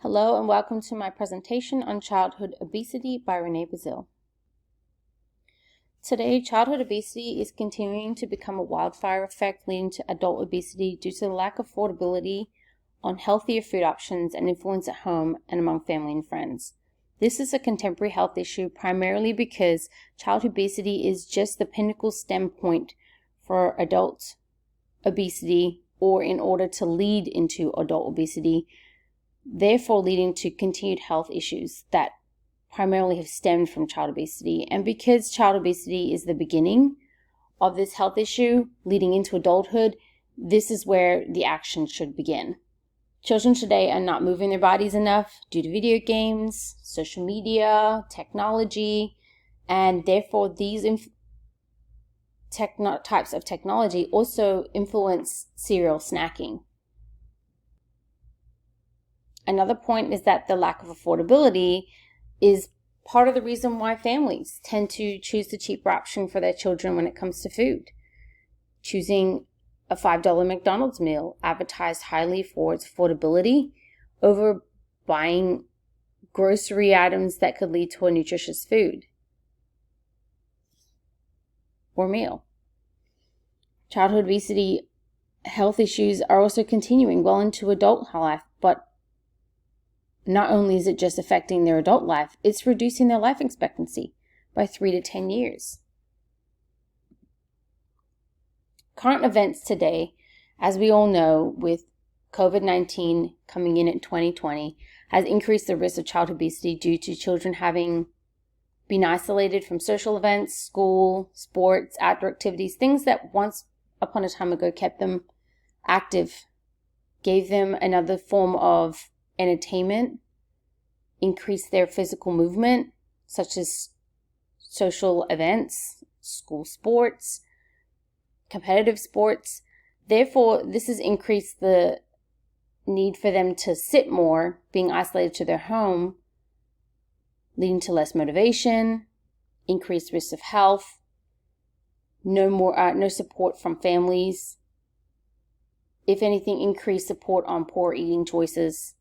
Hello and welcome to my presentation on childhood obesity by Renee Bazil. Today, childhood obesity is continuing to become a wildfire effect leading to adult obesity due to the lack of affordability on healthier food options and influence at home and among family and friends. This is a contemporary health issue primarily because childhood obesity is just the pinnacle stem point for adult obesity, or in order to lead into adult obesity, therefore leading to continued health issues that primarily have stemmed from child obesity. And because child obesity is the beginning of this health issue leading into adulthood, this is where the action should begin. Children today are not moving their bodies enough due to video games, social media, technology, and therefore these types of technology also influence cereal snacking. Another point is that the lack of affordability is part of the reason why families tend to choose the cheaper option for their children when it comes to food. Choosing a $5 McDonald's meal advertised highly for its affordability over buying grocery items that could lead to a nutritious food or meal. Childhood obesity health issues are also continuing well into adult life, but not only is it just affecting their adult life, it's reducing their life expectancy by 3 to 10 years. Current events today, as we all know, with COVID-19 coming in at 2020, has increased the risk of childhood obesity due to children having been isolated from social events, school, sports, outdoor activities, things that once upon a time ago kept them active, gave them another form of entertainment, increase their physical movement, such as social events, school sports, competitive sports. Therefore, this has increased the need for them to sit more, being isolated to their home, leading to less motivation, increased risk of health, no support from families. If anything, increased support on poor eating choices,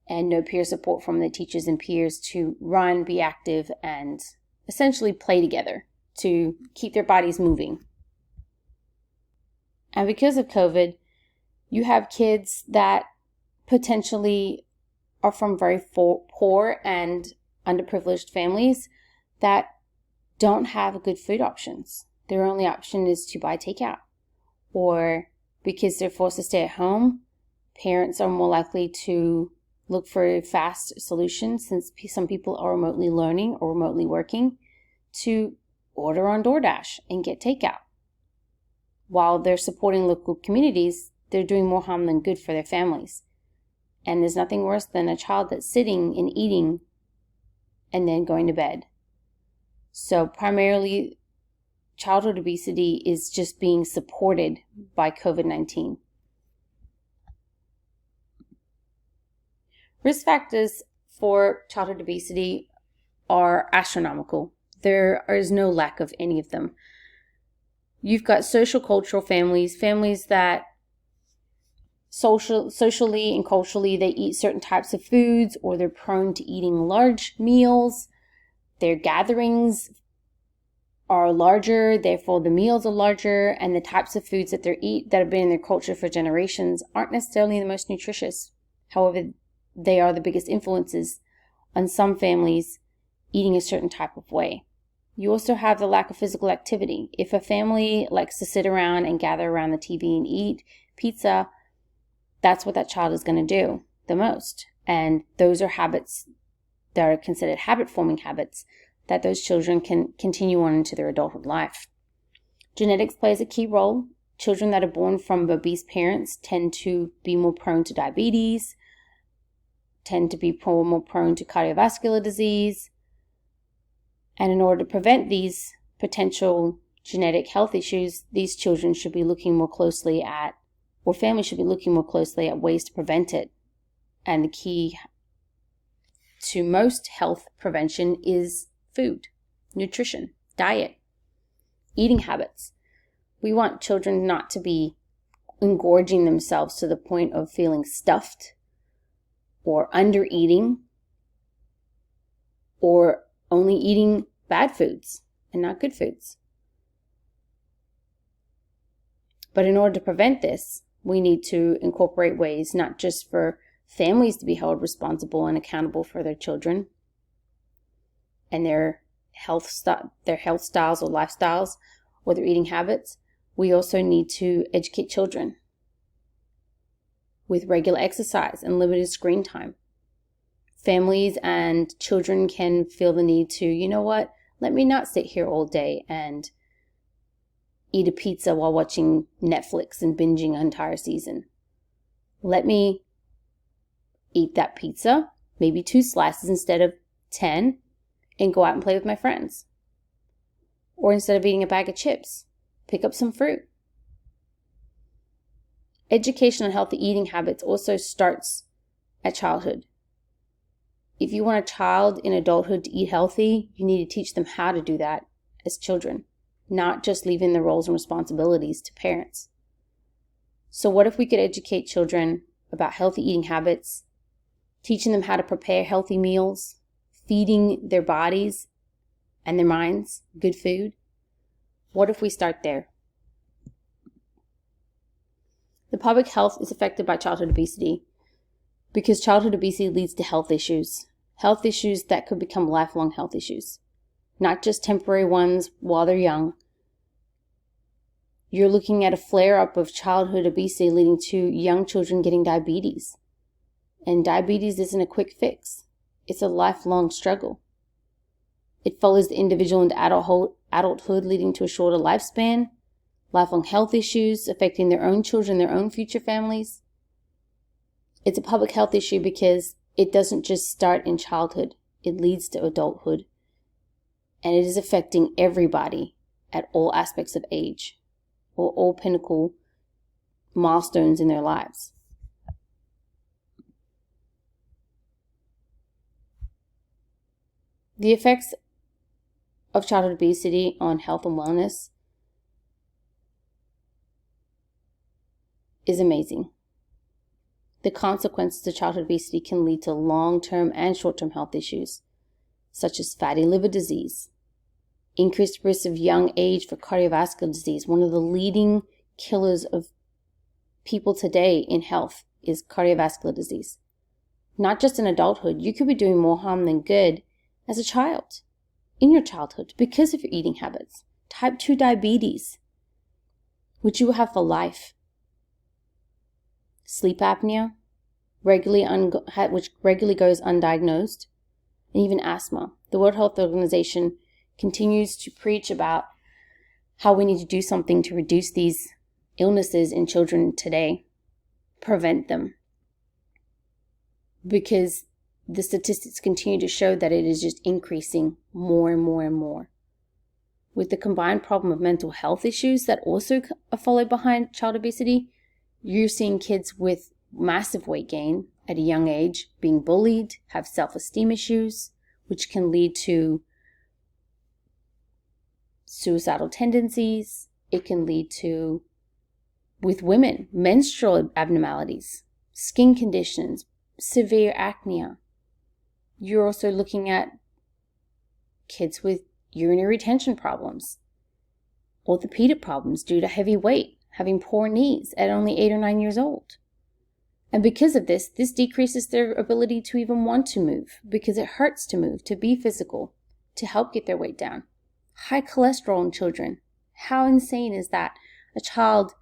and no peer support from the teachers and peers to run, be active, and essentially play together to keep their bodies moving. And because of COVID, you have kids that potentially are from very poor and underprivileged families that don't have good food options. Their only option is to buy takeout, or because they're forced to stay at home, parents are more likely to look for fast solutions, since some people are remotely learning or remotely working, to order on DoorDash and get takeout. While they're supporting local communities, they're doing more harm than good for their families. And there's nothing worse than a child that's sitting and eating and then going to bed. So primarily, childhood obesity is just being supported by COVID-19. Risk factors for childhood obesity are astronomical. There is no lack of any of them. You've got social cultural families that socially and culturally they eat certain types of foods, or they're prone to eating large meals. Their gatherings are larger, therefore the meals are larger, and the types of foods that they eat that have been in their culture for generations aren't necessarily the most nutritious. However, they are the biggest influences on some families eating a certain type of way. You also have the lack of physical activity. If a family likes to sit around and gather around the TV and eat pizza, that's what that child is going to do the most. And those are habits that are considered habit-forming habits that those children can continue on into their adulthood life. Genetics plays a key role. Children that are born from obese parents tend to be more prone to diabetes, tend to be more prone to cardiovascular disease. And in order to prevent these potential genetic health issues, these children should be looking more closely at, or families should be looking more closely at ways to prevent it. And the key to most health prevention is food, nutrition, diet, eating habits. We want children not to be engorging themselves to the point of feeling stuffed or under eating, or only eating bad foods and not good foods. But in order to prevent this, we need to incorporate ways not just for families to be held responsible and accountable for their children and their health styles or lifestyles or their eating habits. We also need to educate children with regular exercise and limited screen time. Families and children can feel the need to, you know what, let me not sit here all day and eat a pizza while watching Netflix and binging an entire season. Let me eat that pizza, maybe 2 slices instead of 10, and go out and play with my friends. Or instead of eating a bag of chips, pick up some fruit. Education on healthy eating habits also starts at childhood. If you want a child in adulthood to eat healthy, you need to teach them how to do that as children, not just leaving the roles and responsibilities to parents. So what if we could educate children about healthy eating habits, teaching them how to prepare healthy meals, feeding their bodies and their minds good food? What if we start there? The public health is affected by childhood obesity because childhood obesity leads to health issues that could become lifelong health issues, not just temporary ones while they're young. You're looking at a flare-up of childhood obesity leading to young children getting diabetes. And diabetes isn't a quick fix. It's a lifelong struggle. It follows the individual into adulthood, leading to a shorter lifespan, lifelong health issues affecting their own children, their own future families. It's a public health issue because it doesn't just start in childhood. It leads to adulthood. And it is affecting everybody at all aspects of age or all pinnacle milestones in their lives. The effects of childhood obesity on health and wellness is amazing. The consequences of childhood obesity can lead to long-term and short-term health issues, such as fatty liver disease, increased risk of young age for cardiovascular disease. One of the leading killers of people today in health is cardiovascular disease. Not just in adulthood, you could be doing more harm than good as a child, in your childhood, because of your eating habits. Type 2 diabetes, which you will have for life. Sleep apnea, which regularly goes undiagnosed, and even asthma. The World Health Organization continues to preach about how we need to do something to reduce these illnesses in children today, prevent them, because the statistics continue to show that it is just increasing more and more and more. With the combined problem of mental health issues that also are followed behind child obesity, you're seeing kids with massive weight gain at a young age, being bullied, have self-esteem issues, which can lead to suicidal tendencies. It can lead to, with women, menstrual abnormalities, skin conditions, severe acne. You're also looking at kids with urinary retention problems, orthopedic problems due to heavy weight, having poor knees at only 8 or 9 years old. And because of this decreases their ability to even want to move, because it hurts to move, to be physical, to help get their weight down. High cholesterol in children. How insane is that? A child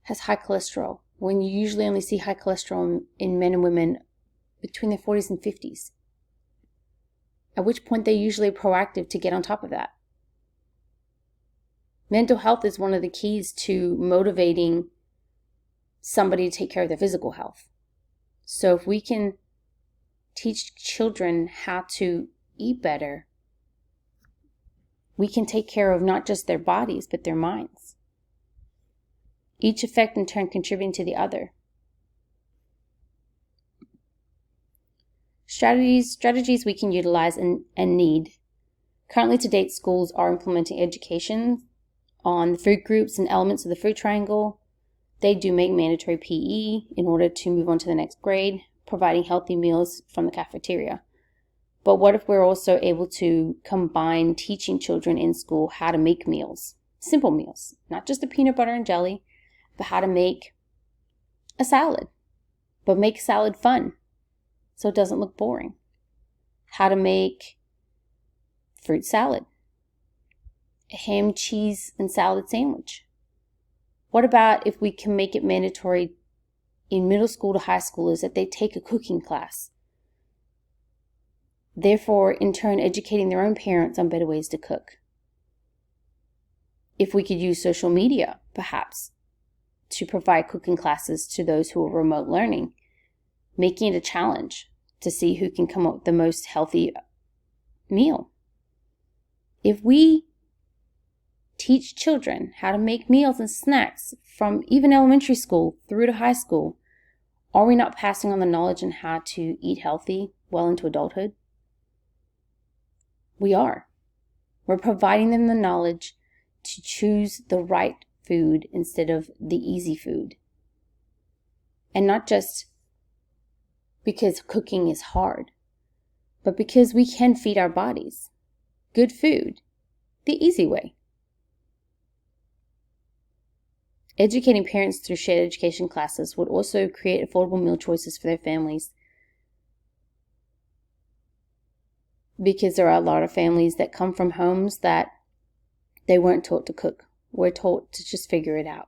has high cholesterol when you usually only see high cholesterol in men and women between their 40s and 50s. At which point they're usually proactive to get on top of that. Mental health is one of the keys to motivating somebody to take care of their physical health. So if we can teach children how to eat better, we can take care of not just their bodies, but their minds. Each effect in turn contributing to the other. Strategies we can utilize and need. Currently to date, schools are implementing education on the food groups and elements of the food triangle. They do make mandatory PE in order to move on to the next grade, providing healthy meals from the cafeteria. But what if we're also able to combine teaching children in school how to make meals, simple meals, not just the peanut butter and jelly, but how to make a salad, but make salad fun so it doesn't look boring. How to make fruit salad, a ham, cheese, and salad sandwich. What about if we can make it mandatory in middle school to high schoolers that they take a cooking class? Therefore, in turn, educating their own parents on better ways to cook. If we could use social media, perhaps, to provide cooking classes to those who are remote learning, making it a challenge to see who can come up with the most healthy meal. If we teach children how to make meals and snacks from even elementary school through to high school, are we not passing on the knowledge on how to eat healthy well into adulthood? We are. We're providing them the knowledge to choose the right food instead of the easy food. And not just because cooking is hard, but because we can feed our bodies good food the easy way. Educating parents through shared education classes would also create affordable meal choices for their families, because there are a lot of families that come from homes that they weren't taught to cook. We're taught to just figure it out.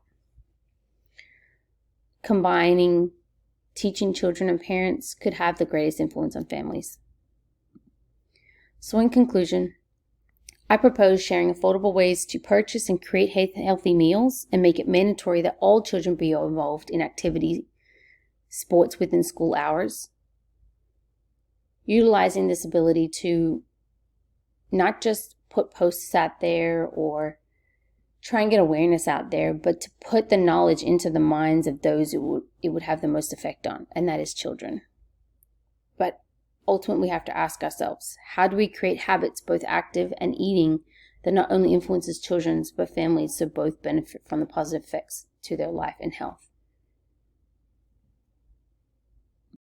Combining teaching children and parents could have the greatest influence on families. So in conclusion, I propose sharing affordable ways to purchase and create healthy meals and make it mandatory that all children be involved in activity, sports within school hours. Utilizing this ability to not just put posts out there or try and get awareness out there, but to put the knowledge into the minds of those it would have the most effect on, and that is children. But ultimately, we have to ask ourselves, how do we create habits, both active and eating, that not only influences children, but families, so both benefit from the positive effects to their life and health?